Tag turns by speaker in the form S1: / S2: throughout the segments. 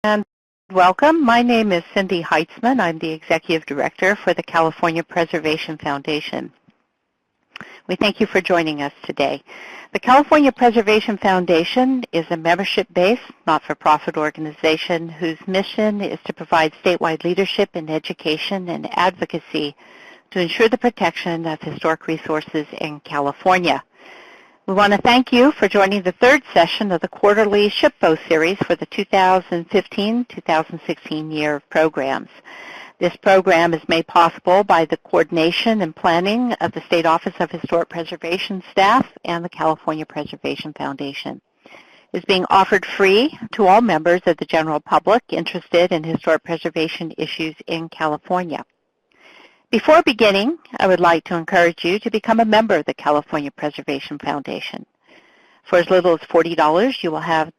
S1: And welcome. My name is Cindy Heitzman. I'm the Executive Director for the California Preservation Foundation. We thank you for joining us today. The California Preservation Foundation is a membership-based, not-for-profit organization whose mission is to provide statewide leadership in education and advocacy to ensure the protection of historic resources in California. We want to thank you for joining the third session of the quarterly SHPO series for the 2015-2016 year of programs. This program is made possible by the coordination and planning of the State Office of Historic Preservation staff and the California Preservation Foundation. It is being offered free to all members of the general public interested in historic preservation issues in California. Before beginning, I would like to encourage you to become a member of the California Preservation Foundation. For as little as $40, you will have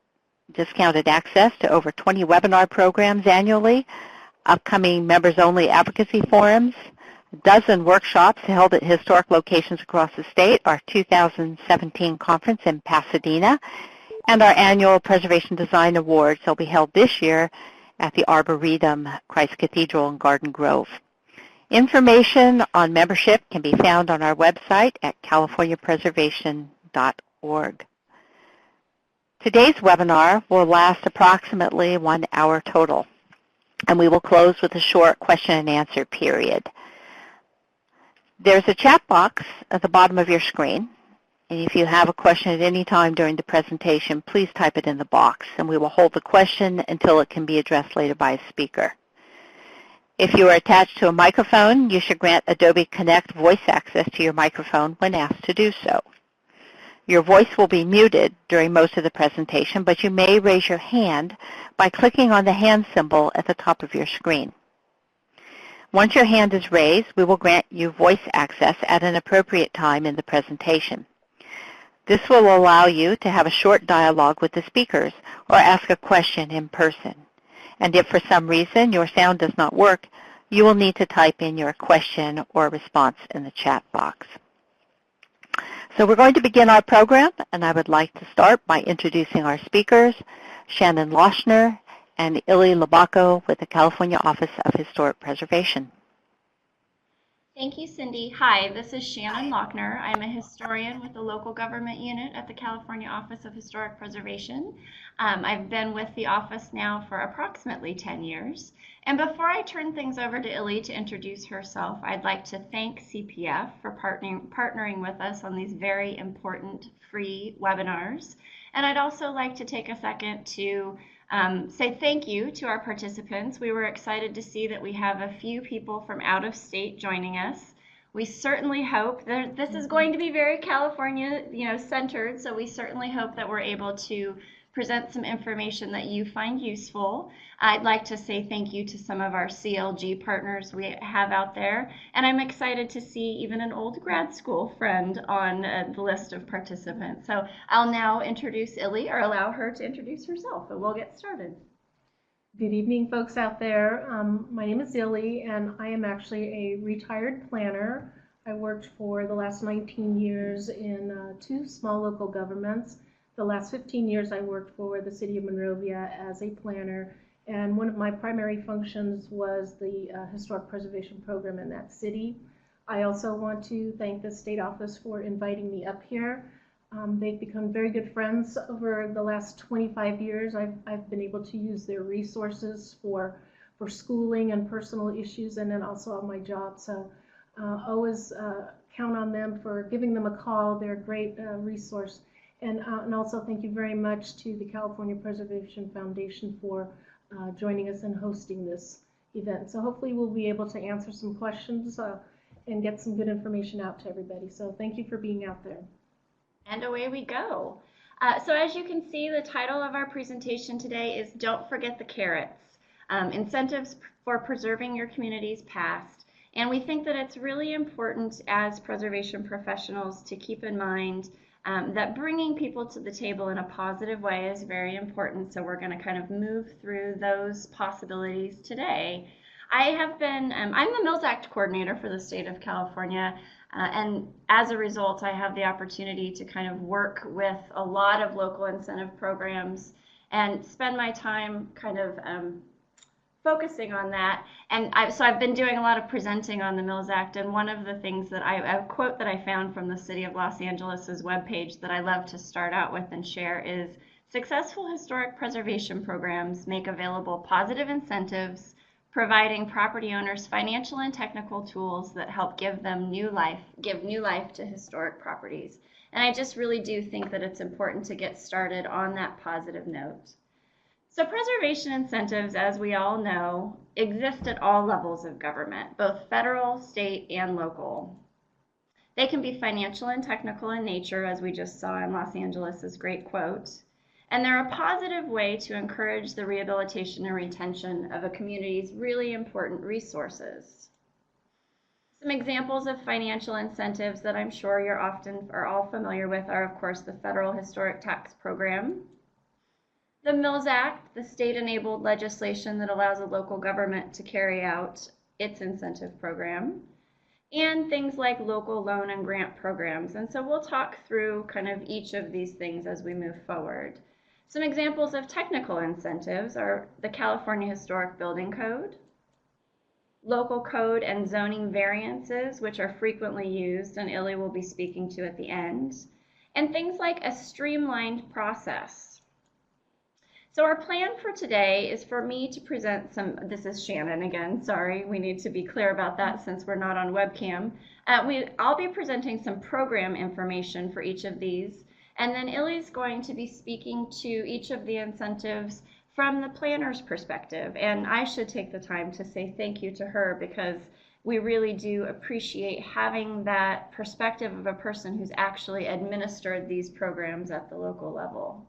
S1: discounted access to over 20 webinar programs annually, upcoming members-only advocacy forums, a dozen workshops held at historic locations across the state, our 2017 conference in Pasadena, and our annual Preservation Design Awards that will be held this year at the Arboretum, Christ Cathedral in Garden Grove. Information on membership can be found on our website at californiapreservation.org. Today's webinar will last approximately 1 hour total, and we will close with a short question and answer period. There's a chat box at the bottom of your screen, and if you have a question at any time during the presentation, please type it in the box, and we will hold the question until it can be addressed later by a speaker. If you are attached to a microphone, you should grant Adobe Connect voice access to your microphone when asked to do so. Your voice will be muted during most of the presentation, but you may raise your hand by clicking on the hand symbol at the top of your screen. Once your hand is raised, we will grant you voice access at an appropriate time in the presentation. This will allow you to have a short dialogue with the speakers or ask a question in person. And if for some reason your sound does not work, you will need to type in your question or response in the chat box. So we're going to begin our program, and I would like to start by introducing our speakers, Shannon Lochner and Ili Labako with the California Office of Historic Preservation.
S2: Thank you, Cindy. Hi, this is Shannon Lochner. I'm a historian with the local government unit at the California Office of Historic Preservation. I've been with the office now for approximately 10 years. And before I turn things over to Ili to introduce herself, I'd like to thank CPF for partnering with us on these very important free webinars. And I'd also like to take a second to say thank you to our participants. We were excited to see that we have a few people from out of state joining us. We certainly hope that this is going to be very California, centered, so we certainly hope that we're able to present some information that you find useful. I'd like to say thank you to some of our CLG partners we have out there, and I'm excited to see even an old grad school friend on the list of participants. So I'll now introduce Ili, or allow her to introduce herself, and we'll get started.
S3: Good evening, folks out there. My name is Ili, and I am actually a retired planner. I worked for the last 19 years in 2 small local governments. The last 15 years I worked for the city of Monrovia as a planner, and one of my primary functions was the historic preservation program in that city. I also want to thank the state office for inviting me up here. They've become very good friends over the last 25 years. I've been able to use their resources for schooling and personal issues, and then also on my job. So always count on them for giving them a call. They're a great resource. And also thank you very much to the California Preservation Foundation for joining us and hosting this event. So hopefully we'll be able to answer some questions and get some good information out to everybody. So thank you for being out there.
S2: And away we go. So as you can see, the title of our presentation today is Don't Forget the Carrots, Incentives for Preserving Your Community's Past. And we think that it's really important as preservation professionals to keep in mind that bringing people to the table in a positive way is very important. So we're going to kind of move through those possibilities today. I'm the Mills Act coordinator for the state of California, and as a result, I have the opportunity to kind of work with a lot of local incentive programs and spend my time kind of focusing on that. And so I've been doing a lot of presenting on the Mills Act, and one of the things that a quote that I found from the City of Los Angeles's webpage that I love to start out with and share is, "Successful historic preservation programs make available positive incentives, providing property owners financial and technical tools that help give new life to historic properties." And I just really do think that it's important to get started on that positive note. So preservation incentives, as we all know, exist at all levels of government, both federal, state, and local. They can be financial and technical in nature, as we just saw in Los Angeles's great quote, and they're a positive way to encourage the rehabilitation and retention of a community's really important resources. Some examples of financial incentives that I'm sure you're all familiar with are, of course, the Federal Historic Tax Program, the Mills Act, the state-enabled legislation that allows a local government to carry out its incentive program, and things like local loan and grant programs. And so we'll talk through kind of each of these things as we move forward. Some examples of technical incentives are the California Historic Building Code, local code and zoning variances, which are frequently used and Illy will be speaking to at the end, and things like a streamlined process. So our plan for today is for me to present this is Shannon again, sorry, we need to be clear about that since we're not on webcam. I'll be presenting some program information for each of these, and then Illy's going to be speaking to each of the incentives from the planner's perspective. And I should take the time to say thank you to her, because we really do appreciate having that perspective of a person who's actually administered these programs at the local level.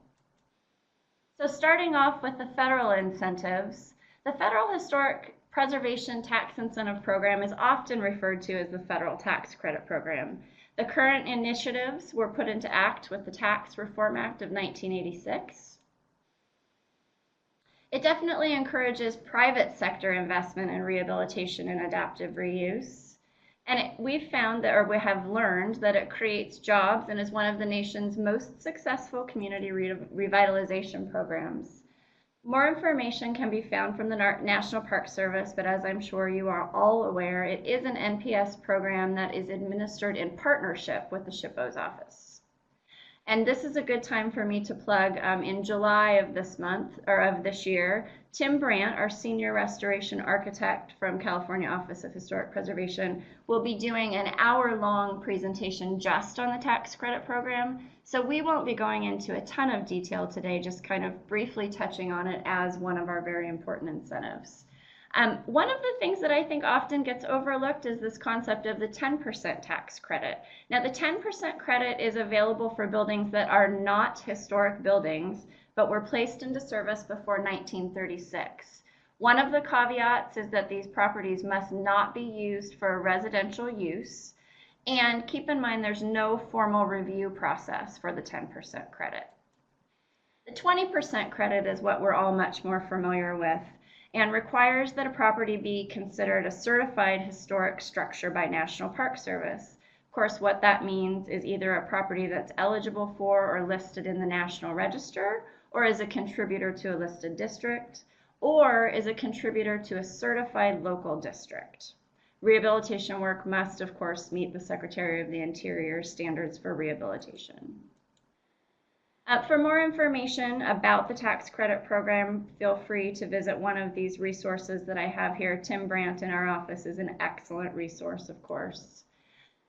S2: So starting off with the federal incentives, the Federal Historic Preservation Tax Incentive Program is often referred to as the Federal Tax Credit Program. The current initiatives were put into act with the Tax Reform Act of 1986. It definitely encourages private sector investment in rehabilitation and adaptive reuse. And we've found that, or we have learned, that it creates jobs and is one of the nation's most successful community revitalization programs. More information can be found from the National Park Service, but as I'm sure you are all aware, it is an NPS program that is administered in partnership with the SHPO's office. And this is a good time for me to plug, in July of this year, Tim Brandt, our senior restoration architect from California Office of Historic Preservation, will be doing an hour-long presentation just on the tax credit program. So we won't be going into a ton of detail today, just kind of briefly touching on it as one of our very important incentives. One of the things that I think often gets overlooked is this concept of the 10% tax credit. Now, the 10% credit is available for buildings that are not historic buildings, but were placed into service before 1936. One of the caveats is that these properties must not be used for residential use, and keep in mind there's no formal review process for the 10% credit. The 20% credit is what we're all much more familiar with, and requires that a property be considered a certified historic structure by National Park Service. Of course, what that means is either a property that's eligible for or listed in the National Register, or is a contributor to a listed district, or is a contributor to a certified local district. Rehabilitation work must, of course, meet the Secretary of the Interior standards for rehabilitation. For more information about the tax credit program, feel free to visit one of these resources that I have here. Tim Brandt in our office is an excellent resource, of course.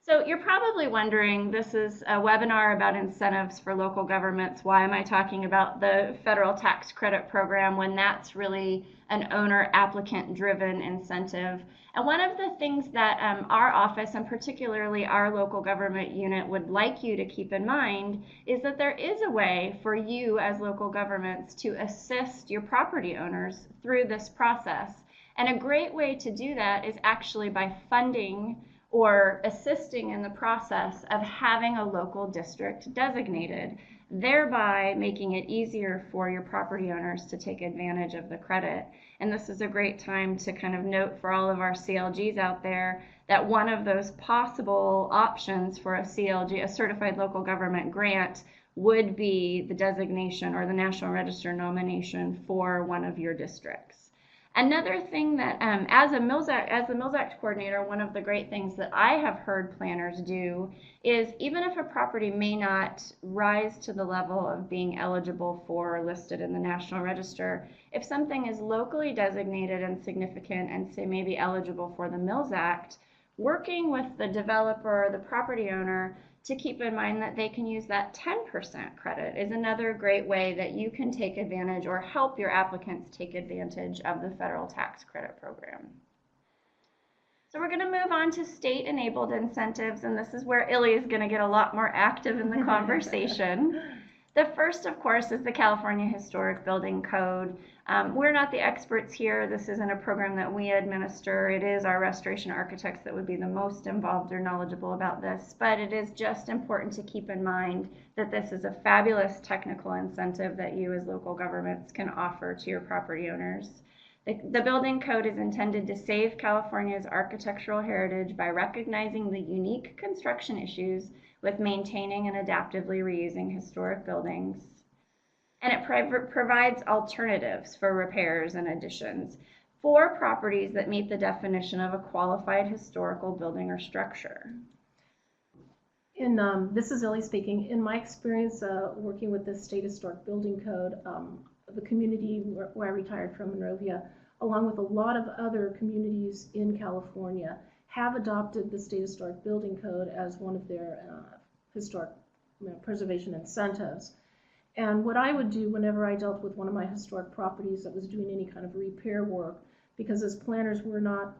S2: So you're probably wondering, this is a webinar about incentives for local governments. Why am I talking about the federal tax credit program when that's really an owner applicant driven incentive? And one of the things that our office, and particularly our local government unit, would like you to keep in mind is that there is a way for you as local governments to assist your property owners through this process. And a great way to do that is actually by funding or assisting in the process of having a local district designated, thereby making it easier for your property owners to take advantage of the credit. And this is a great time to kind of note for all of our CLGs out there that one of those possible options for a CLG, a certified local government grant, would be the designation or the National Register nomination for one of your districts. Another thing that, as the Mills Act coordinator, one of the great things that I have heard planners do is, even if a property may not rise to the level of being eligible for or listed in the National Register, if something is locally designated and significant and say maybe eligible for the Mills Act, working with the developer or the property owner to keep in mind that they can use that 10% credit is another great way that you can take advantage or help your applicants take advantage of the federal tax credit program. So we're going to move on to state-enabled incentives, and this is where Illy is going to get a lot more active in the conversation. The first, of course, is the California Historic Building Code. We're not the experts here. This isn't a program that we administer. It is our restoration architects that would be the most involved or knowledgeable about this, but it is just important to keep in mind that this is a fabulous technical incentive that you as local governments can offer to your property owners. The building code is intended to save California's architectural heritage by recognizing the unique construction issues with maintaining and adaptively reusing historic buildings. And it provides alternatives for repairs and additions for properties that meet the definition of a qualified historical building or structure.
S3: This is Illy speaking. In my experience working with the State Historic Building Code, the community where I retired from, Monrovia, along with a lot of other communities in California, have adopted the State Historic Building Code as one of their historic preservation incentives. And what I would do whenever I dealt with one of my historic properties that was doing any kind of repair work, because as planners we're not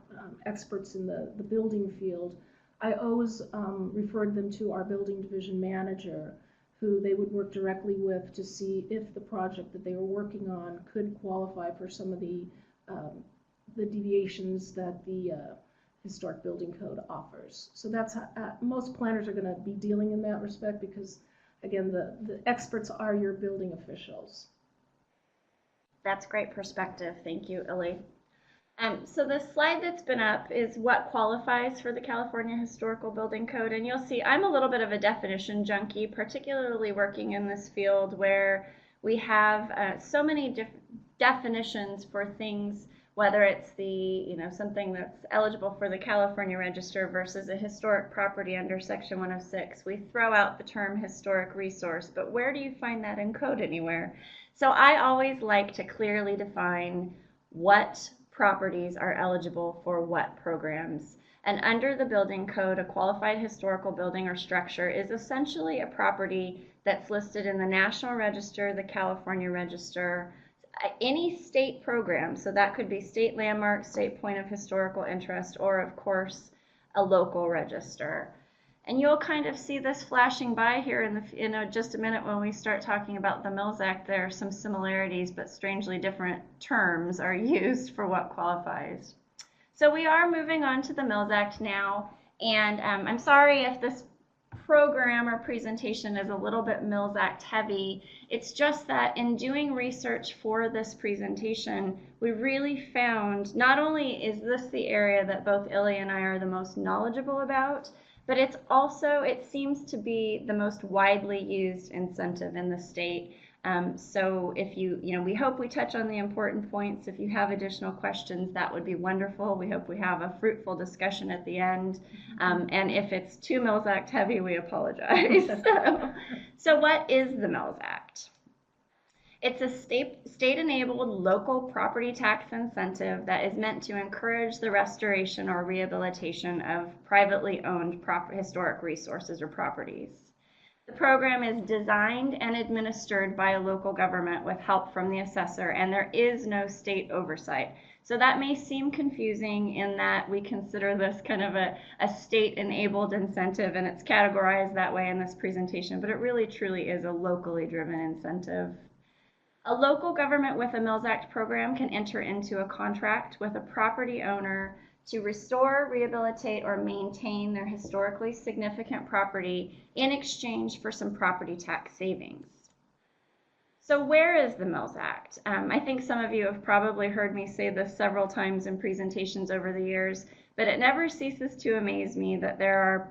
S3: experts in the building field, I always referred them to our building division manager, who they would work directly with to see if the project that they were working on could qualify for some of the deviations that the Historic Building Code offers. So that's how, most planners are going to be dealing in that respect, because again, the experts are your building officials.
S2: That's great perspective. Thank you, Illy. So the slide that's been up is what qualifies for the California Historical Building Code, and you'll see I'm a little bit of a definition junkie, particularly working in this field where we have so many definitions for things, whether it's something that's eligible for the California Register versus a historic property under Section 106. We throw out the term historic resource, but where do you find that in code anywhere? So I always like to clearly define what properties are eligible for what programs. And under the building code, a qualified historical building or structure is essentially a property that's listed in the National Register, the California Register, any state program. So that could be state landmark, state point of historical interest, or of course a local register. And you'll kind of see this flashing by here in just a minute when we start talking about the Mills Act. There are some similarities, but strangely different terms are used for what qualifies. So we are moving on to the Mills Act now, and I'm sorry if this program or presentation is a little bit Mills Act heavy. It's just that in doing research for this presentation, we really found not only is this the area that both Illy and I are the most knowledgeable about, but it's also, it seems to be the most widely used incentive in the state. So if we hope we touch on the important points. If you have additional questions, that would be wonderful. We hope we have a fruitful discussion at the end. And if it's too Mills Act heavy, we apologize. So what is the Mills Act? It's a state-enabled local property tax incentive that is meant to encourage the restoration or rehabilitation of privately owned historic resources or properties. The program is designed and administered by a local government with help from the assessor, and there is no state oversight. So that may seem confusing in that we consider this kind of a state-enabled incentive, and it's categorized that way in this presentation, but it really truly is a locally driven incentive. A local government with a Mills Act program can enter into a contract with a property owner to restore, rehabilitate, or maintain their historically significant property in exchange for some property tax savings. So where is the Mills Act? I think some of you have probably heard me say this several times in presentations over the years, but it never ceases to amaze me that there are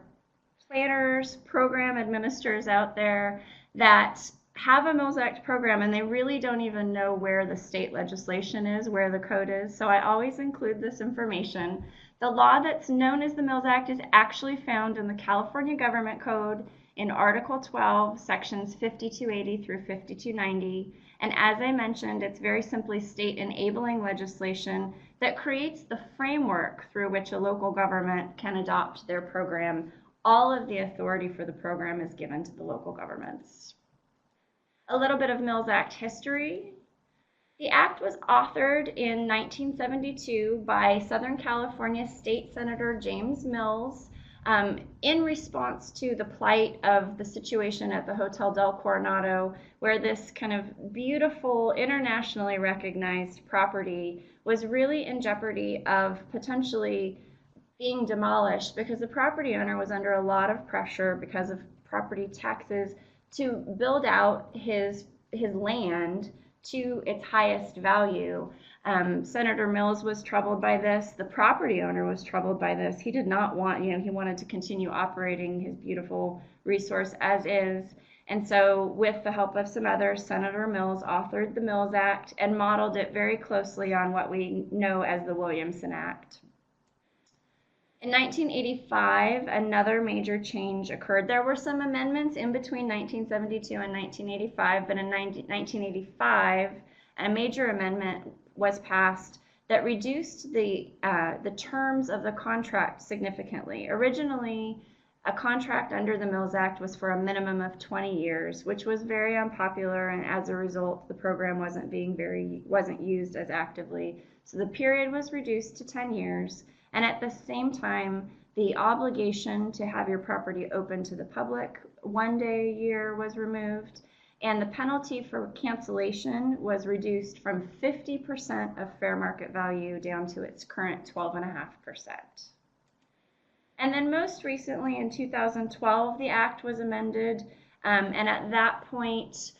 S2: planners, program administrators out there that have a Mills Act program and they really don't even know where the state legislation is, where the code is. So I always include this information. The law that's known as the Mills Act is actually found in the California Government Code in Article 12, Sections 5280 through 5290. And as I mentioned, it's very simply state enabling legislation that creates the framework through which a local government can adopt their program. All of the authority for the program is given to the local governments. A little bit of Mills Act history. The act was authored in 1972 by Southern California State Senator James Mills in response to the plight of the situation at the Hotel del Coronado, where this kind of beautiful, internationally recognized property was really in jeopardy of potentially being demolished because the property owner was under a lot of pressure because of property taxes to build out his land to its highest value. Senator Mills was troubled by this. The property owner was troubled by this. He did not want, he wanted to continue operating his beautiful resource as is. And so with the help of some others, Senator Mills authored the Mills Act and modeled it very closely on what we know as the Williamson Act. In 1985, another major change occurred. There were some amendments in between 1972 and 1985, but in 1985, a major amendment was passed that reduced the terms of the contract significantly. Originally, a contract under the Mills Act was for a minimum of 20 years, which was very unpopular, and as a result, the program wasn't used as actively. So the period was reduced to 10 years. And at the same time, the obligation to have your property open to the public 1 day a year was removed, and the penalty for cancellation was reduced from 50% of fair market value down to its current 12.5%. And then most recently in 2012, the act was amended, and at that point,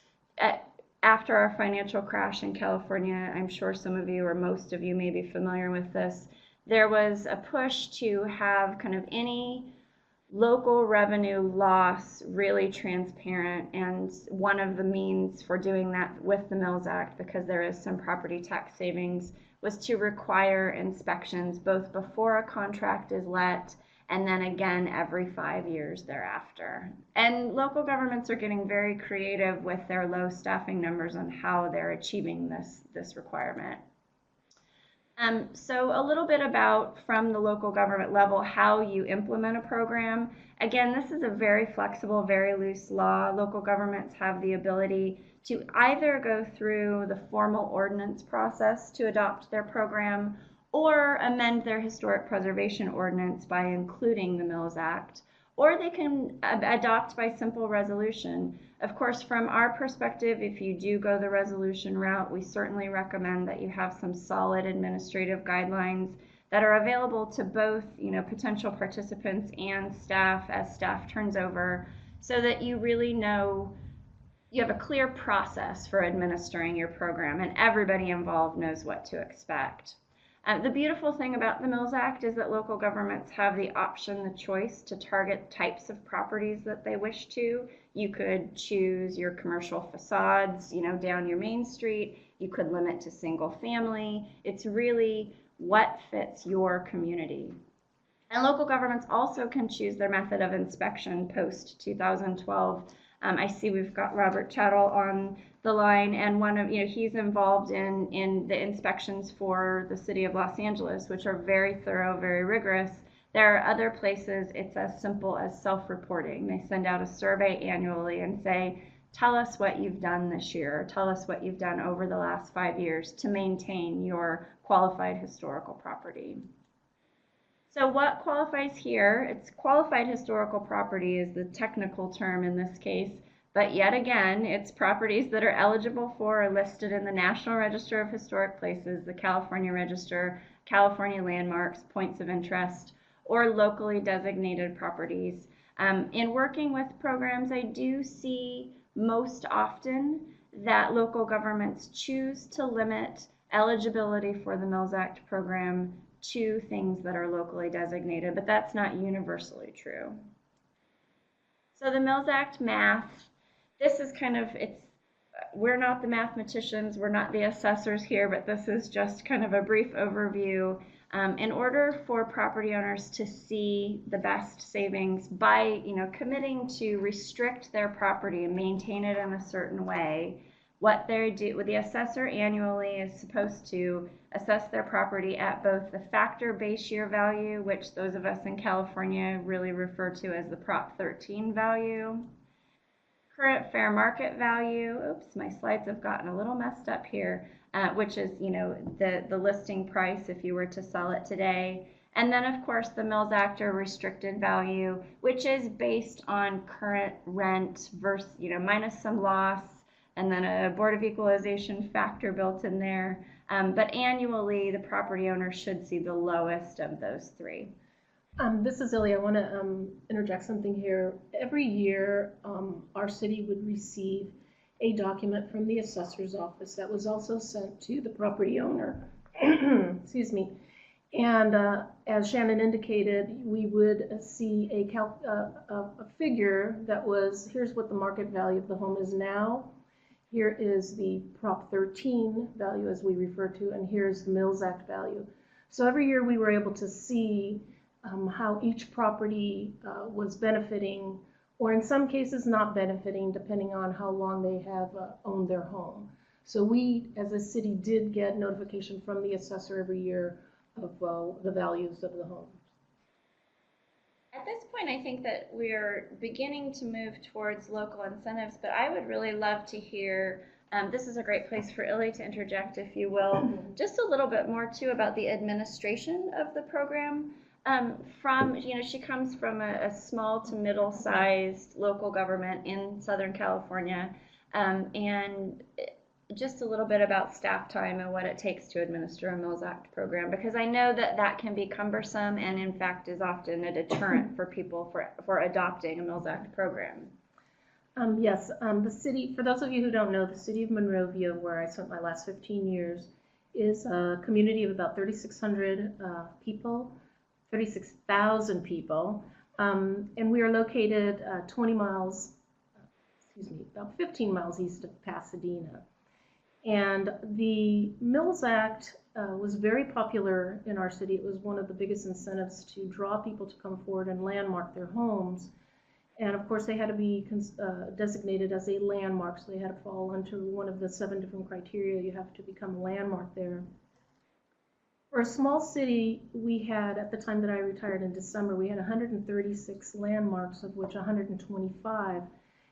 S2: after our financial crash in California, I'm sure some of you or most of you may be familiar with this, there was a push to have kind of any local revenue loss really transparent, and one of the means for doing that with the Mills Act, because there is some property tax savings, was to require inspections both before a contract is let and then again every 5 years thereafter. And local governments are getting very creative with their low staffing numbers on how they're achieving this requirement. So a little bit about, from the local government level, how you implement a program. Again, this is a very flexible, very loose law. Local governments have the ability to either go through the formal ordinance process to adopt their program or amend their historic preservation ordinance by including the Mills Act, or they can adopt by simple resolution. Of course, from our perspective, if you do go the resolution route, we certainly recommend that you have some solid administrative guidelines that are available to both, potential participants and staff as staff turns over, so that you really know you have a clear process for administering your program and everybody involved knows what to expect. The beautiful thing about the Mills Act is that local governments have the option, the choice to target types of properties that they wish to. You could choose your commercial facades, down your main street. You could limit to single family. It's really what fits your community. And local governments also can choose their method of inspection post 2012. I see we've got Robert Chattel on the line, and he's involved in the inspections for the city of Los Angeles, which are very thorough, very rigorous. There are other places it's as simple as self-reporting. They send out a survey annually and say, tell us what you've done this year, or tell us what you've done over the last 5 years to maintain your qualified historical property. So what qualifies here? It's qualified historical property is the technical term in this case, but yet again, it's properties that are eligible for or listed in the National Register of Historic Places, the California Register, California Landmarks, Points of Interest, or locally designated properties. In working with programs, I do see most often that local governments choose to limit eligibility for the Mills Act program to things that are locally designated, but that's not universally true. So the Mills Act math, this is kind of, we're not the mathematicians, we're not the assessors here, but this is just kind of a brief overview. In order for property owners to see the best savings by, committing to restrict their property and maintain it in a certain way, what the assessor annually is supposed to assess their property at both the factor base year value, which those of us in California really refer to as the Prop 13 value, current fair market value, oops, my slides have gotten a little messed up here, which is, the listing price if you were to sell it today. And then, of course, the Mills Act or restricted value, which is based on current rent versus, minus some loss, and then a Board of Equalization factor built in there. But annually, the property owner should see the lowest of those three.
S3: This is Ilya. I want to interject something here. Every year, our city would receive a document from the assessor's office that was also sent to the property owner. Excuse me. And as Shannon indicated, we would see a figure that was, here's what the market value of the home is now. Here is the Prop 13 value, as we refer to, and here's the Mills Act value. So every year we were able to see how each property was benefiting, or in some cases not benefiting, depending on how long they have owned their home. So we, as a city, did get notification from the assessor every year of the values of the homes.
S2: At this point, I think that we're beginning to move towards local incentives, but I would really love to hear, this is a great place for Illy to interject, if you will, just a little bit more too about the administration of the program. She comes from a small to middle-sized local government in Southern California, and just a little bit about staff time and what it takes to administer a Mills Act program, because I know that that can be cumbersome and in fact is often a deterrent for people for adopting a Mills Act program.
S3: Yes, the city, for those of you who don't know, the city of Monrovia, where I spent my last 15 years, is a community of about 3,600 people. 36,000 people, and we are located about 15 miles east of Pasadena. And the Mills Act was very popular in our city. It was one of the biggest incentives to draw people to come forward and landmark their homes. And of course, they had to be designated as a landmark, so they had to fall under one of the 7 different criteria. You have to become a landmark there. For a small city, we had, at the time that I retired in December, we had 136 landmarks, of which 125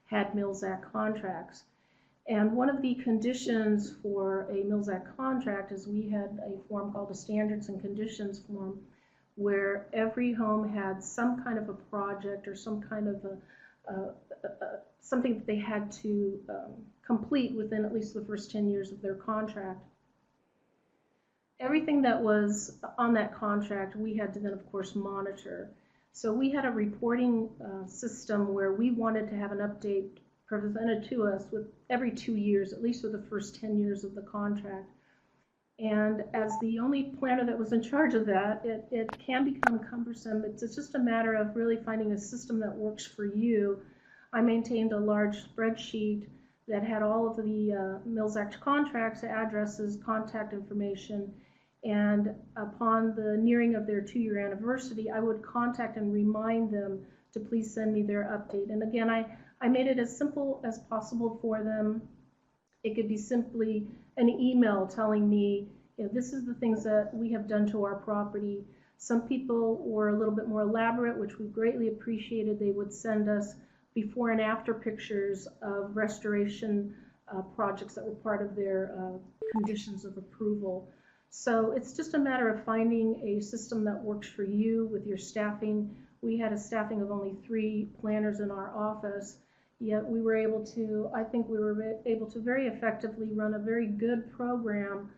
S3: had Mills Act contracts. And one of the conditions for a Mills Act contract is we had a form called a Standards and Conditions form, where every home had some kind of a project or some kind of something that they had to complete within at least the first 10 years of their contract. Everything that was on that contract, we had to then, of course, monitor. So we had a reporting system where we wanted to have an update presented to us with every 2 years, at least for the first 10 years of the contract. And as the only planner that was in charge of that, it can become cumbersome. It's just a matter of really finding a system that works for you. I maintained a large spreadsheet that had all of the Mills Act contracts, addresses, contact information, and upon the nearing of their 2-year anniversary, I would contact and remind them to please send me their update. And again, I made it as simple as possible for them. It could be simply an email telling me, this is the things that we have done to our property. Some people were a little bit more elaborate, which we greatly appreciated. They would send us before and after pictures of restoration projects that were part of their conditions of approval. So it's just a matter of finding a system that works for you with your staffing. We had a staffing of only 3 planners in our office, yet we were able to, I think we were able to very effectively run a very good program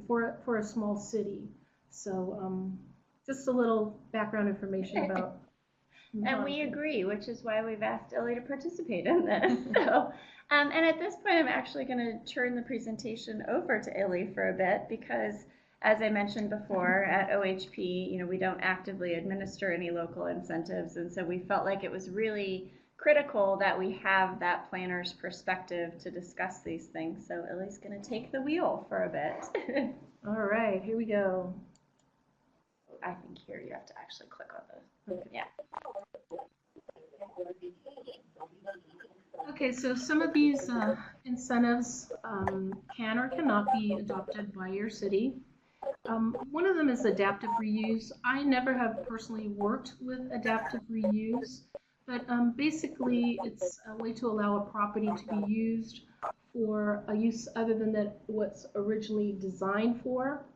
S3: for a small city. So just a little background information about
S2: And we agree, which is why we've asked Illy to participate in this. So, and at this point, I'm actually going to turn the presentation over to Illy for a bit because, as I mentioned before, at OHP, we don't actively administer any local incentives, and so we felt like it was really critical that we have that planner's perspective to discuss these things. So Ellie's going to take the wheel for a bit.
S3: All right, here we go.
S2: I think here you have to actually click on the, yeah.
S3: Okay, so some of these incentives can or cannot be adopted by your city. One of them is adaptive reuse. I never have personally worked with adaptive reuse, but basically it's a way to allow a property to be used for a use other than that what's originally designed for.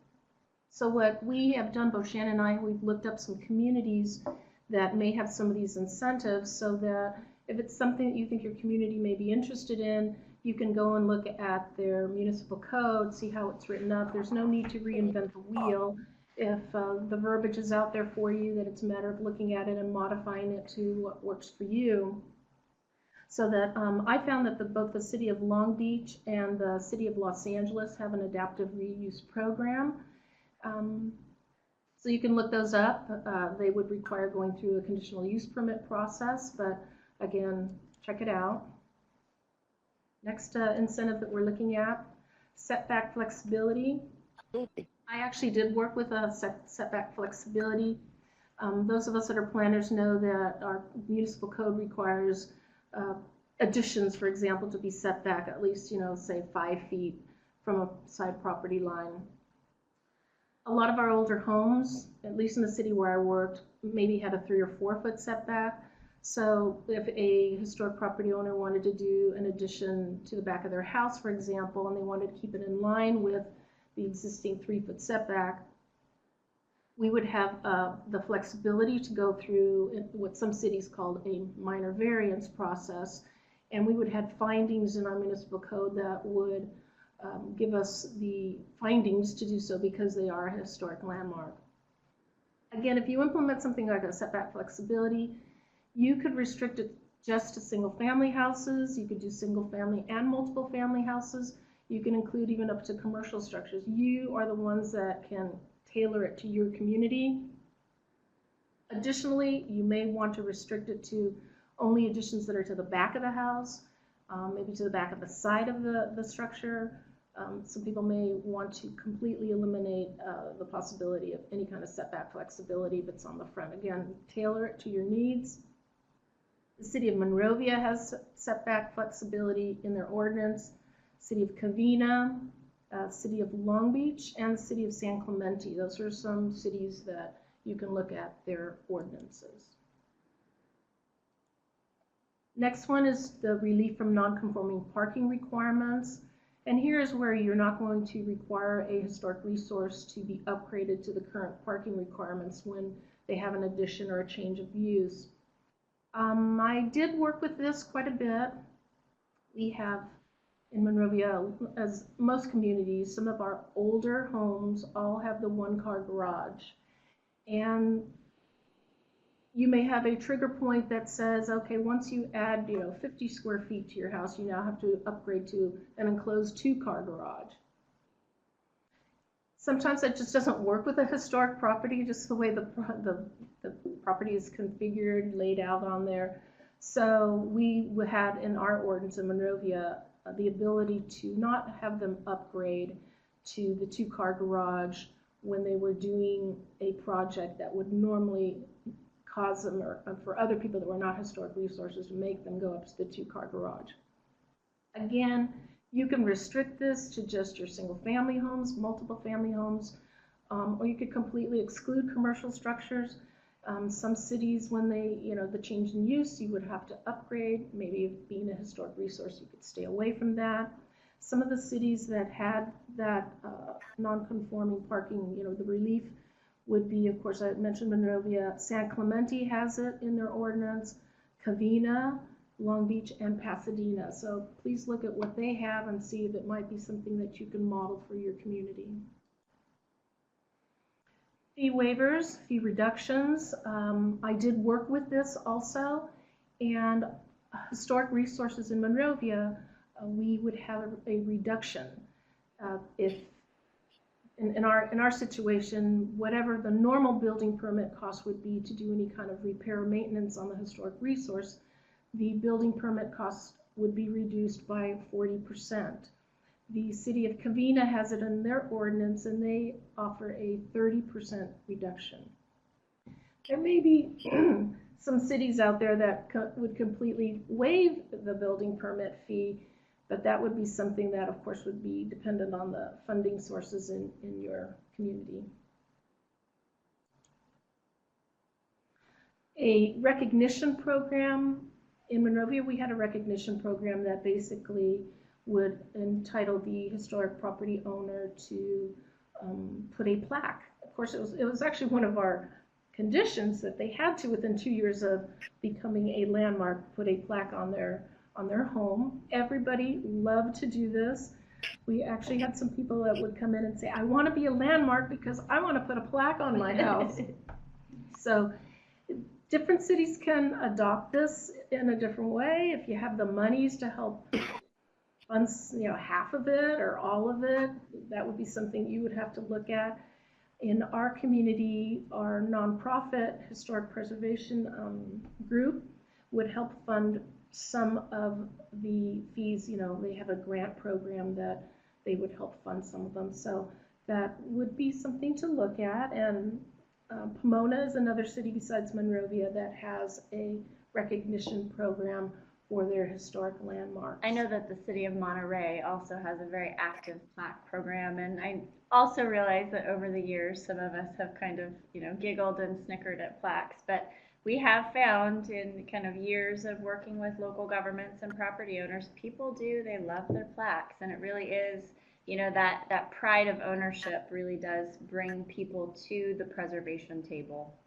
S3: So what we have done, both Shannon and I, we've looked up some communities that may have some of these incentives so that if it's something that you think your community may be interested in, you can go and look at their municipal code, see how it's written up. There's no need to reinvent the wheel. If the verbiage is out there for you, that it's a matter of looking at it and modifying it to what works for you. So that I found that both the City of Long Beach and the City of Los Angeles have an adaptive reuse program. So you can look those up. They would require going through a conditional use permit process, but again, check it out. Next incentive that we're looking at, setback flexibility. I actually did work with a setback flexibility. Those of us that are planners know that our municipal code requires additions, for example, to be set back at least, say 5 feet from a side property line. A lot of our older homes, at least in the city where I worked, maybe had a 3 or 4 foot setback. So if a historic property owner wanted to do an addition to the back of their house, for example, and they wanted to keep it in line with the existing 3 foot setback, we would have the flexibility to go through what some cities called a minor variance process, and we would have findings in our municipal code that would give us the findings to do so because they are a historic landmark. Again, if you implement something like a setback flexibility, you could restrict it just to single family houses. You could do single family and multiple family houses. You can include even up to commercial structures. You are the ones that can tailor it to your community. Additionally, you may want to restrict it to only additions that are to the back of the house, maybe to the back of the side of the structure. Some people may want to completely eliminate the possibility of any kind of setback flexibility if it's on the front. Again, tailor it to your needs. The City of Monrovia has setback flexibility in their ordinance. City of Covina, City of Long Beach, and the City of San Clemente. Those are some cities that you can look at their ordinances. Next one is the relief from non-conforming parking requirements. And here's where you're not going to require a historic resource to be upgraded to the current parking requirements when they have an addition or a change of use. I did work with this quite a bit. We have in Monrovia, as most communities, some of our older homes all have the one-car garage. And you may have a trigger point that says, okay, once you add 50 square feet to your house, you now have to upgrade to an enclosed 2-car garage. Sometimes that just doesn't work with a historic property, just the way the property is configured, laid out on there. So we had in our ordinance in Monrovia the ability to not have them upgrade to the 2-car garage when they were doing a project that would normally cause them, or for other people that were not historic resources, to make them go up to the 2-car garage. Again, you can restrict this to just your single family homes, multiple family homes, or you could completely exclude commercial structures. Some cities, when they, the change in use, you would have to upgrade. Maybe being a historic resource, you could stay away from that. Some of the cities that had that non-conforming parking, the relief would be, of course, I mentioned Monrovia. San Clemente has it in their ordinance, Covina, Long Beach, and Pasadena. So please look at what they have and see if it might be something that you can model for your community. Fee waivers, fee reductions. I did work with this also, and historic resources in Monrovia, we would have a reduction if in our situation, whatever the normal building permit cost would be to do any kind of repair or maintenance on the historic resource, the building permit costs would be reduced by 40%. The city of Covina has it in their ordinance, and they offer a 30% reduction. There may be some cities out there that would completely waive the building permit fee, but that would be something that, of course, would be dependent on the funding sources in your community. A recognition program. In Monrovia, we had a recognition program that basically would entitle the historic property owner to put a plaque. Of course, it was actually one of our conditions that they had to, within 2 years of becoming a landmark, put a plaque on their home. Everybody loved to do this. We actually had some people that would come in and say, I want to be a landmark because I want to put a plaque on my house. So different cities can adopt this in a different way. If you have the monies to help fund, half of it or all of it, that would be something you would have to look at. In our community, our nonprofit historic preservation group would help fund some of the fees. They have a grant program that they would help fund some of them. So that would be something to look at. And Pomona is another city besides Monrovia that has a recognition program for their historic landmarks.
S2: I know that the city of Monterey also has a very active plaque program, and I also realize that over the years some of us have kind of giggled and snickered at plaques, but we have found in kind of years of working with local governments and property owners, they love their plaques, and it really is that pride of ownership really does bring people to the preservation table.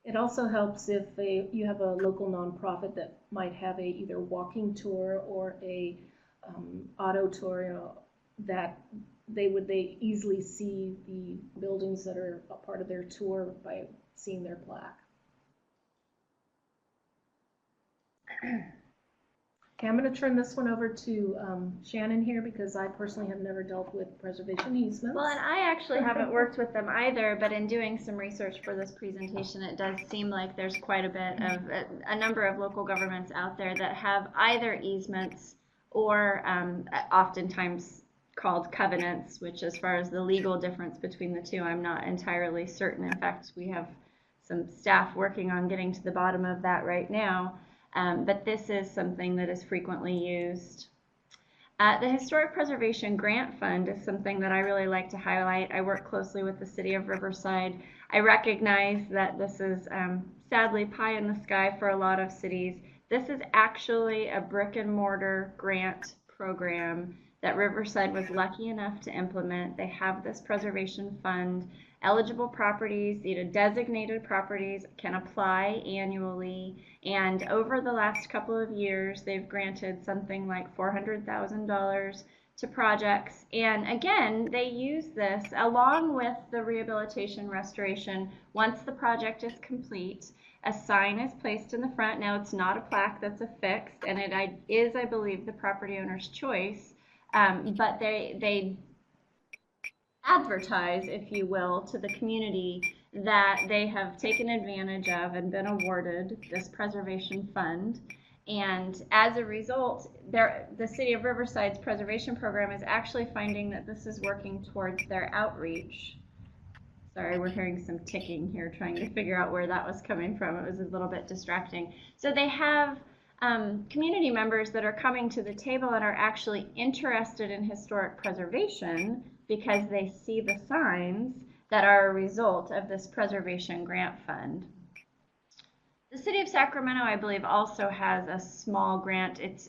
S3: It also helps if you have a local nonprofit that might have either walking tour or a auto tour, that they easily see the buildings that are a part of their tour by seeing their plaque. Okay, I'm going to turn this one over to Shannon here, because I personally have never dealt with preservation easements.
S2: Well, and I actually haven't worked with them either, but in doing some research for this presentation, it does seem like there's quite a bit of a number of local governments out there that have either easements or oftentimes called covenants, which, as far as the legal difference between the two, I'm not entirely certain. In fact, we have some staff working on getting to the bottom of that right now. But this is something that is frequently used. The Historic Preservation Grant Fund is something that I really like to highlight. I work closely with the City of Riverside. I recognize that this is sadly pie in the sky for a lot of cities. This is actually a brick and mortar grant program that Riverside was lucky enough to implement. They have this preservation fund. Eligible properties, designated properties, can apply annually, and over the last couple of years they've granted something like $400,000 to projects. And again, they use this along with the rehabilitation restoration. Once the project is complete, a sign is placed in the front. Now, it's not a plaque that's affixed, and it is, I believe, the property owner's choice, but they advertise, if you will, to the community that they have taken advantage of and been awarded this preservation fund. And as a result, the City of Riverside's preservation program is actually finding that this is working towards their outreach. Sorry, we're hearing some ticking here, trying to figure out where that was coming from. It was a little bit distracting. So they have community members that are coming to the table and are actually interested in historic preservation because they see the signs that are a result of this preservation grant fund. The City of Sacramento, I believe, also has a small grant. It's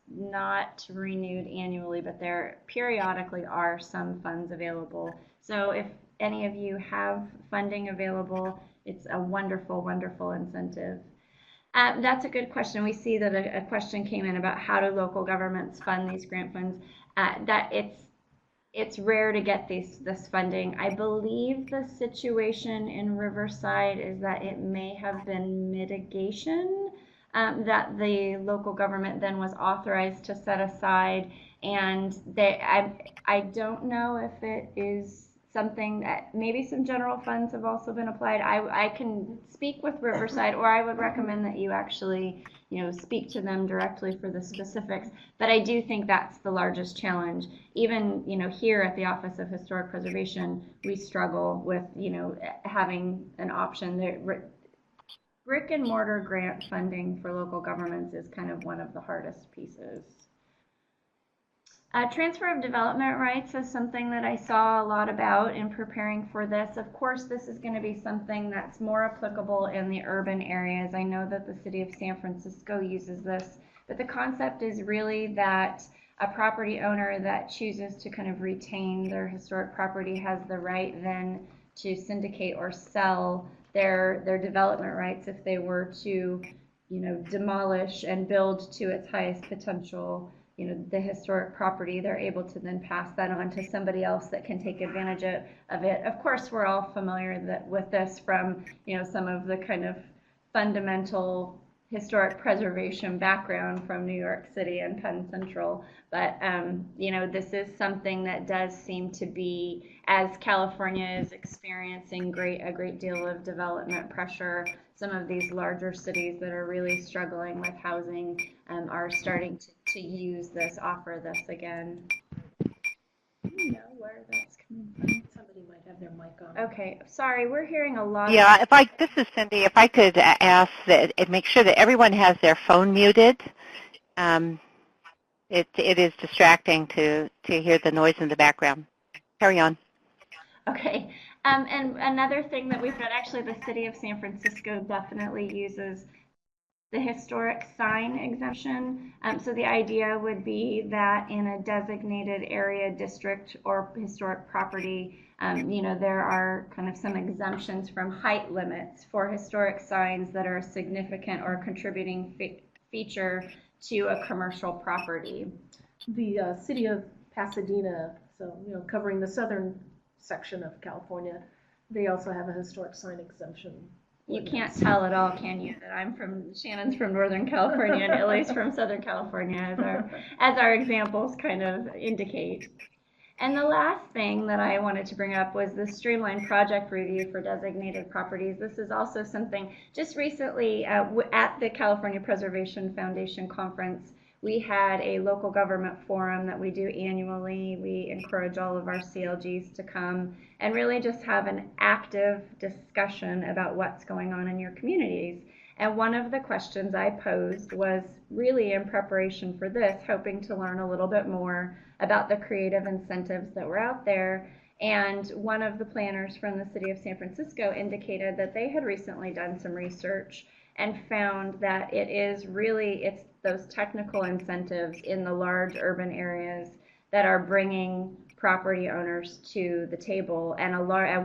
S2: not renewed annually, but there periodically are some funds available. So if any of you have funding available, it's a wonderful, wonderful incentive. That's a good question. We see that a question came in about how do local governments fund these grant funds. That it's rare to get this funding. I believe the situation in Riverside is that it may have been mitigation that the local government then was authorized to set aside, and I don't know if it is something that maybe some general funds have also been applied. I can speak with Riverside, or I would recommend that you actually, speak to them directly for the specifics. But I do think that's the largest challenge. Even, here at the Office of Historic Preservation, we struggle with, having an option there. Brick and mortar grant funding for local governments is kind of one of the hardest pieces. Transfer of development rights is something that I saw a lot about in preparing for this. Of course, this is going to be something that's more applicable in the urban areas. I know that the city of San Francisco uses this, but the concept is really that a property owner that chooses to kind of retain their historic property has the right then to syndicate or sell their development rights if they were to, demolish and build to its highest potential. The historic property, they're able to then pass that on to somebody else that can take advantage of it. Of course, we're all familiar with this from, some of the kind of fundamental historic preservation background from New York City and Penn Central. But, this is something that does seem to be, as California is experiencing a great deal of development pressure, some of these larger cities that are really struggling with housing are starting to use this, offer this again. I don't know where that's coming from.
S3: Somebody might have their mic on.
S2: Okay, sorry, we're hearing a lot.
S1: Yeah, this is Cindy. If I could ask that, make sure that everyone has their phone muted. It is distracting to hear the noise in the background. Carry on.
S2: Okay, and another thing that we've got, actually the city of San Francisco definitely uses the historic sign exemption. So the idea would be that in a designated area, district, or historic property, there are kind of some exemptions from height limits for historic signs that are a significant or contributing feature to a commercial property.
S3: The city of Pasadena, so covering the southern section of California, they also have a historic sign exemption.
S2: You can't tell at all, can you, that Shannon's from Northern California and Ellie's from Southern California, as our examples kind of indicate. And the last thing that I wanted to bring up was the streamlined project review for designated properties. This is also something just recently at the California Preservation Foundation conference. We had a local government forum that we do annually. We encourage all of our CLGs to come and really just have an active discussion about what's going on in your communities. And one of the questions I posed was really in preparation for this, hoping to learn a little bit more about the creative incentives that were out there. And one of the planners from the city of San Francisco indicated that they had recently done some research and found that it's those technical incentives in the large urban areas that are bringing property owners to the table. And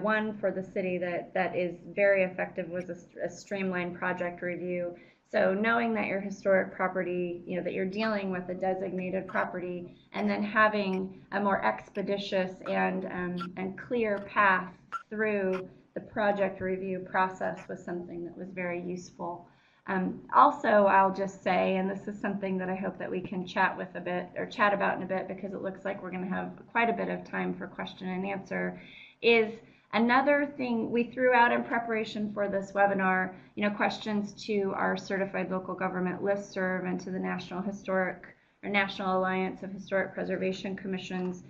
S2: one for the city that is very effective was a streamlined project review. So knowing that your historic property, that you're dealing with a designated property, and then having a more expeditious and clear path through the project review process was something that was very useful. Also, I'll just say, and this is something that I hope that we can chat about in a bit, because it looks like we're going to have quite a bit of time for question and answer, is another thing we threw out in preparation for this webinar, questions to our certified local government listserv and to the National Alliance of Historic Preservation Commissions.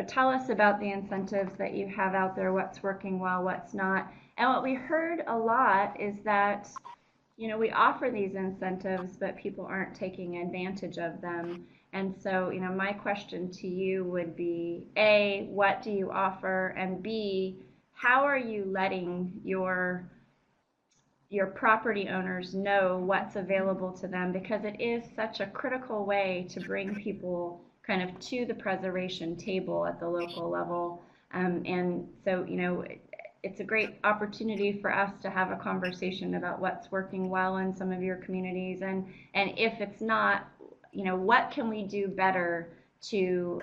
S2: Tell us about the incentives that you have out there, what's working well, what's not. And what we heard a lot is that we offer these incentives, but people aren't taking advantage of them. And so, my question to you would be, A, what do you offer? And B, how are you letting your property owners know what's available to them? Because it is such a critical way to bring people kind of to the preservation table at the local level. And so, it's a great opportunity for us to have a conversation about what's working well in some of your communities, and if it's not, what can we do better to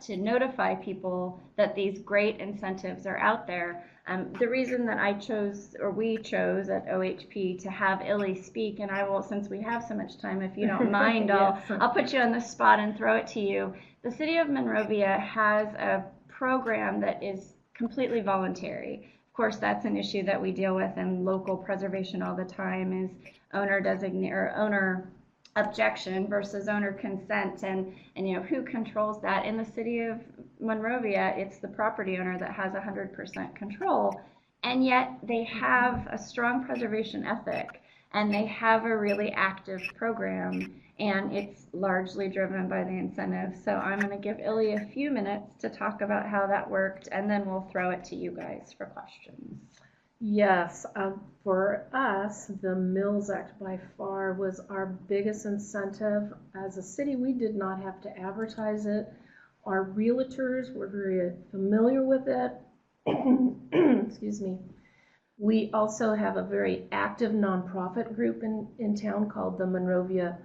S2: notify people that these great incentives are out there. The reason that we chose at OHP to have Illy speak, and I will, since we have so much time, if you don't mind,
S3: Yes.
S2: I'll put you on the spot and throw it to you. The city of Monrovia has a program that is completely voluntary. Of course, that's an issue that we deal with in local preservation all the time, is owner designate or owner objection versus owner consent, and who controls that. In the city of Monrovia, it's the property owner that has 100% control, and yet they have a strong preservation ethic and they have a really active program, and it's largely driven by the incentives. So I'm going to give Illy a few minutes to talk about how that worked, and then we'll throw it to you guys for questions.
S3: Yes, for us, the Mills Act by far was our biggest incentive. As a city, we did not have to advertise it. Our realtors were very familiar with it. Excuse me. We also have a very active nonprofit group in town called the Monrovia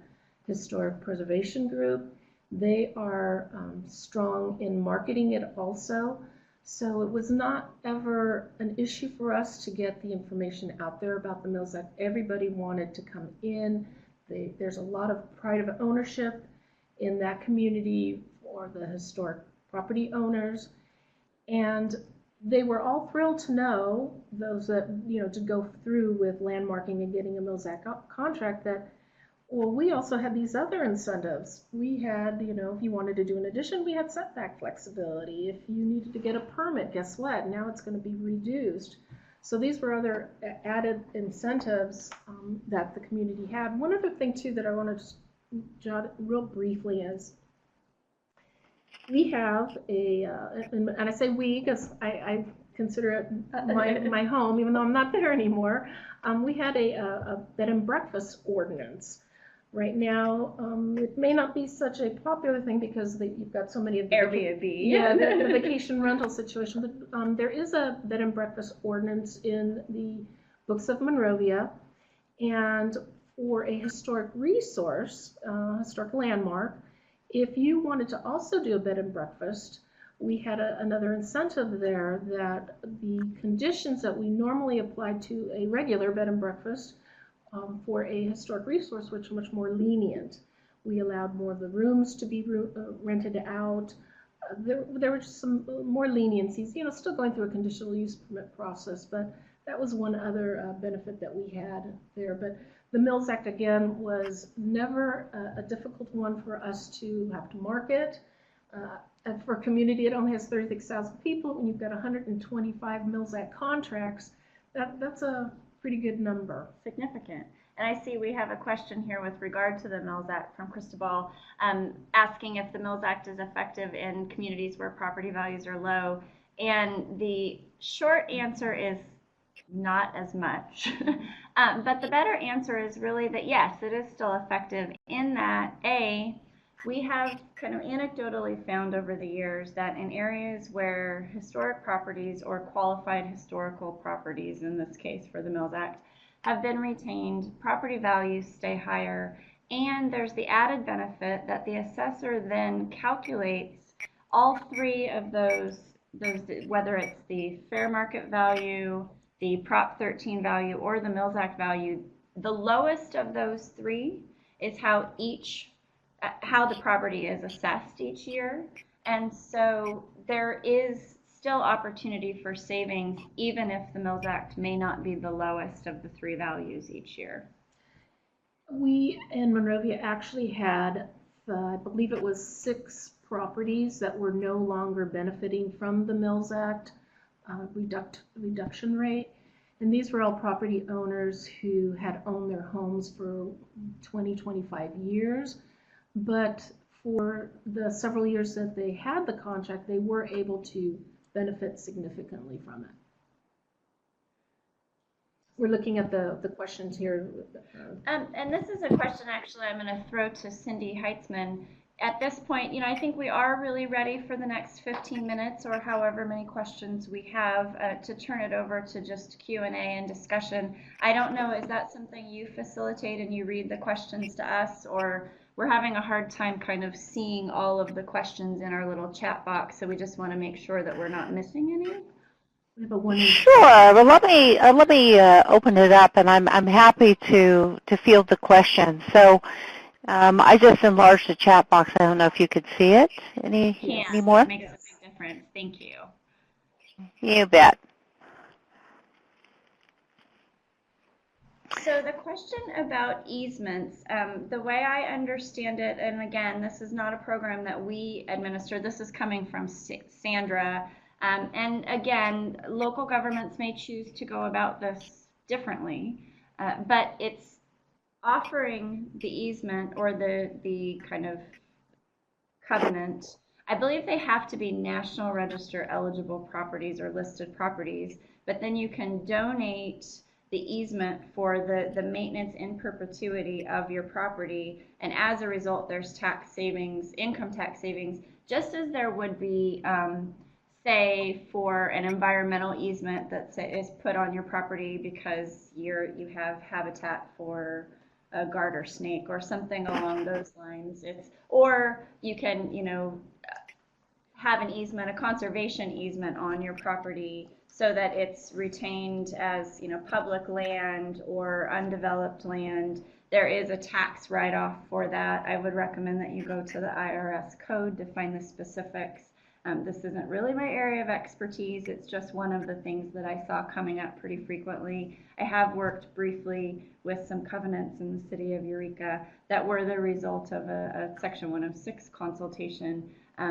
S3: Historic Preservation Group. They are strong in marketing it also. So it was not ever an issue for us to get the information out there about the Mills Act. Everybody wanted to come in. There's a lot of pride of ownership in that community for the historic property owners. And they were all thrilled to know, those that, to go through with landmarking and getting a Mills Act contract, that, well, we also had these other incentives. We had, if you wanted to do an addition, we had setback flexibility. If you needed to get a permit, guess what? Now it's going to be reduced. So these were other added incentives that the community had. One other thing, too, that I want to just jot real briefly is, we have and I say we because I consider it my home, even though I'm not there anymore. We had a bed and breakfast ordinance. Right now, it may not be such a popular thing because you've got so many of the
S2: Airbnb.
S3: the vacation rental situation, but there is a bed and breakfast ordinance in the books of Monrovia, and for a historic resource, historic landmark, if you wanted to also do a bed and breakfast, we had another incentive there, that the conditions that we normally apply to a regular bed and breakfast for a historic resource, which were much more lenient. We allowed more of the rooms to be rented out. There were just some more leniencies, still going through a conditional use permit process, but that was one other benefit that we had there. But the Mills Act, again, was never a difficult one for us to have to market. And for a community, it only has 36,000 people. When you've got 125 Mills Act contracts, that's a pretty good number.
S2: Significant. And I see we have a question here with regard to the Mills Act from Cristobal, asking if the Mills Act is effective in communities where property values are low. And the short answer is not as much. But the better answer is really that yes, it is still effective in that, we have kind of anecdotally found over the years that in areas where historic properties, or qualified historical properties in this case for the Mills Act, have been retained, property values stay higher, and there's the added benefit that the assessor then calculates all three of those, whether it's the fair market value, the Prop 13 value, or the Mills Act value. The lowest of those three is how the property is assessed each year. And so there is still opportunity for savings, even if the Mills Act may not be the lowest of the three values each year.
S3: We in Monrovia actually had, I believe it was 6 properties that were no longer benefiting from the Mills Act reduction rate. And these were all property owners who had owned their homes for 25 years. But for the several years that they had the contract, they were able to benefit significantly from it. We're looking at the questions here.
S2: And this is a question actually I'm going to throw to Cindy Heitzman. At this point, I think we are really ready for the next 15 minutes or however many questions we have to turn it over to just Q&A and discussion. I don't know, is that something you facilitate and you read the questions to us, or we're having a hard time kind of seeing all of the questions in our little chat box, so we just want to make sure that we're not missing any?
S1: Sure. Well, let me open it up, and I'm happy to field the question. So I just enlarged the chat box. I don't know if you could see it any more.
S2: It makes a big difference. Thank you.
S1: You bet.
S2: So the question about easements, the way I understand it, and again, this is not a program that we administer, this is coming from Sandra. And again, local governments may choose to go about this differently, but it's offering the easement or the kind of covenant. I believe they have to be National Register eligible properties or listed properties, but then you can donate the easement for the maintenance in perpetuity of your property, and as a result, there's tax savings, income tax savings, just as there would be, say, for an environmental easement that is put on your property because you have habitat for a garter snake or something along those lines. Or you can, have an easement, a conservation easement on your property so that it's retained as, public land or undeveloped land. There is a tax write-off for that. I would recommend that you go to the IRS code to find the specifics. This isn't really my area of expertise. It's just one of the things that I saw coming up pretty frequently. I have worked briefly with some covenants in the city of Eureka that were the result of a Section 106 consultation. So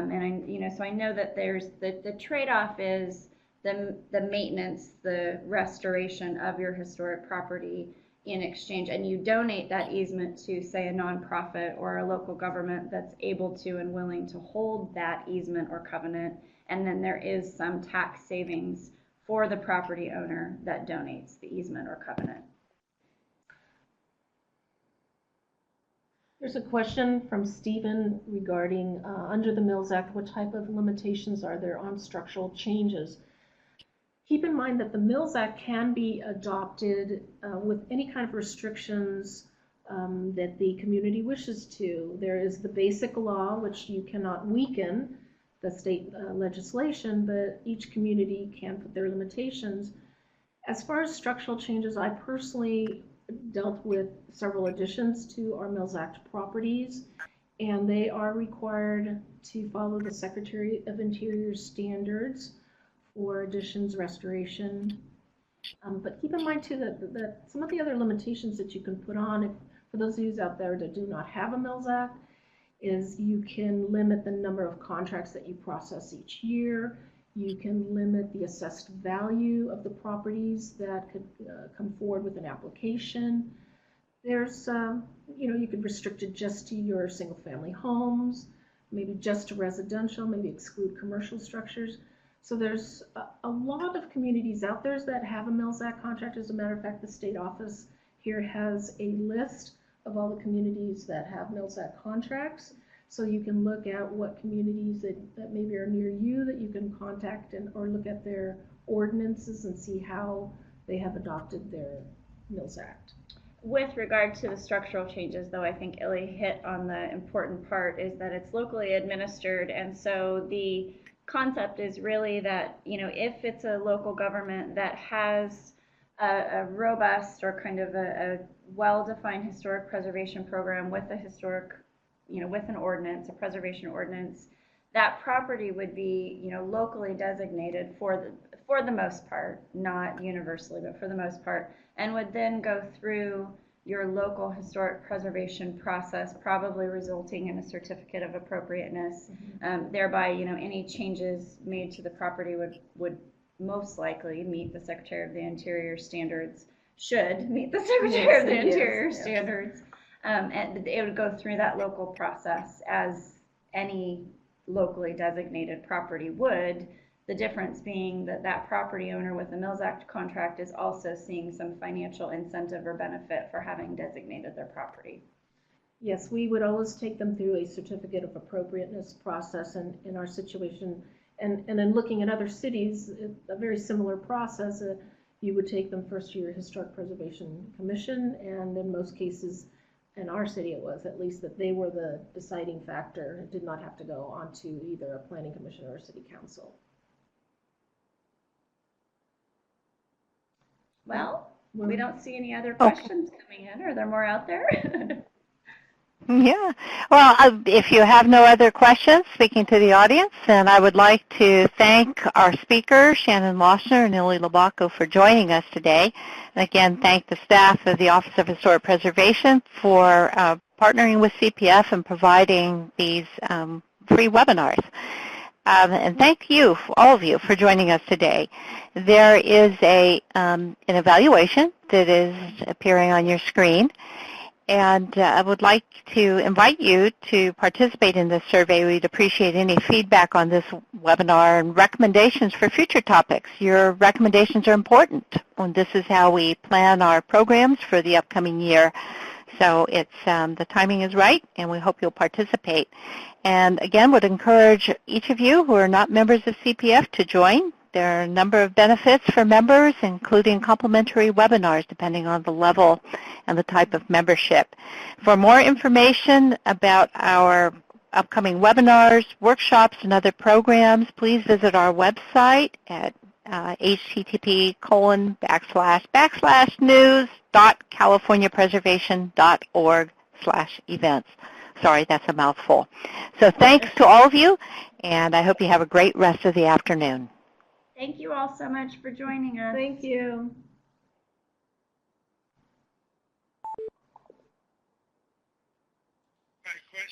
S2: I know that there's the trade-off is the maintenance, the restoration of your historic property in exchange, and you donate that easement to, say, a nonprofit or a local government that's able to and willing to hold that easement or covenant, and then there is some tax savings for the property owner that donates the easement or covenant.
S3: There's a question from Stephen regarding under the Mills Act, what type of limitations are there on structural changes? Keep in mind that the Mills Act can be adopted with any kind of restrictions that the community wishes to. There is the basic law, which you cannot weaken the state legislation, but each community can put their limitations. As far as structural changes, I personally dealt with several additions to our Mills Act properties, and they are required to follow the Secretary of Interior standards for additions, restoration. But keep in mind too that some of the other limitations that you can put on, for those of you out there that do not have a Mills Act, is you can limit the number of contracts that you process each year. You can limit the assessed value of the properties that could come forward with an application. There's, you could restrict it just to your single-family homes, maybe just to residential, maybe exclude commercial structures. So there's a lot of communities out there that have a Mills Act contract. As a matter of fact, the state office here has a list of all the communities that have Mills Act contracts. So you can look at what communities that maybe are near you that you can contact or look at their ordinances and see how they have adopted their Mills Act.
S2: With regard to the structural changes, though, I think Illy hit on the important part is that it's locally administered, and so the concept is really that, if it's a local government that has a robust or kind of a well-defined historic preservation program with a historic, with an ordinance, a preservation ordinance, that property would be, locally designated for the most part, not universally, but for the most part, and would then go through your local historic preservation process, probably resulting in a certificate of appropriateness. Thereby, any changes made to the property would most likely meet the Secretary of the Interior standards, should meet the Secretary of the Interior standards. And it would go through that local process as any locally designated property would. The difference being that that property owner with the Mills Act contract is also seeing some financial incentive or benefit for having designated their property.
S3: Yes, we would always take them through a certificate of appropriateness process, and in our situation, and in looking at other cities, a very similar process. You would take them first to your Historic Preservation Commission, and in most cases, in our city it was at least, that they were the deciding factor. It did not have to go on to either a planning commission or a city council.
S2: Well, we don't see any other questions coming in. Are there more out there?
S1: Yeah. Well, if you have no other questions, speaking to the audience, then I would like to thank our speakers, Shannon Lochner and Nili Labaco, for joining us today. And again, thank the staff of the Office of Historic Preservation for partnering with CPF and providing these free webinars. And thank you, all of you, for joining us today. There is an evaluation that is appearing on your screen. And I would like to invite you to participate in this survey. We'd appreciate any feedback on this webinar and recommendations for future topics. Your recommendations are important, and this is how we plan our programs for the upcoming year. So it's the timing is right, and we hope you'll participate. And again, would encourage each of you who are not members of CPF to join. There are a number of benefits for members, including complimentary webinars, depending on the level and the type of membership. For more information about our upcoming webinars, workshops, and other programs, please visit our website at http://news.californiapreservation.org/events. Sorry, that's a mouthful. So thanks to all of you, and I hope you have a great rest of the afternoon.
S2: Thank you all so much for joining us.
S3: Thank you.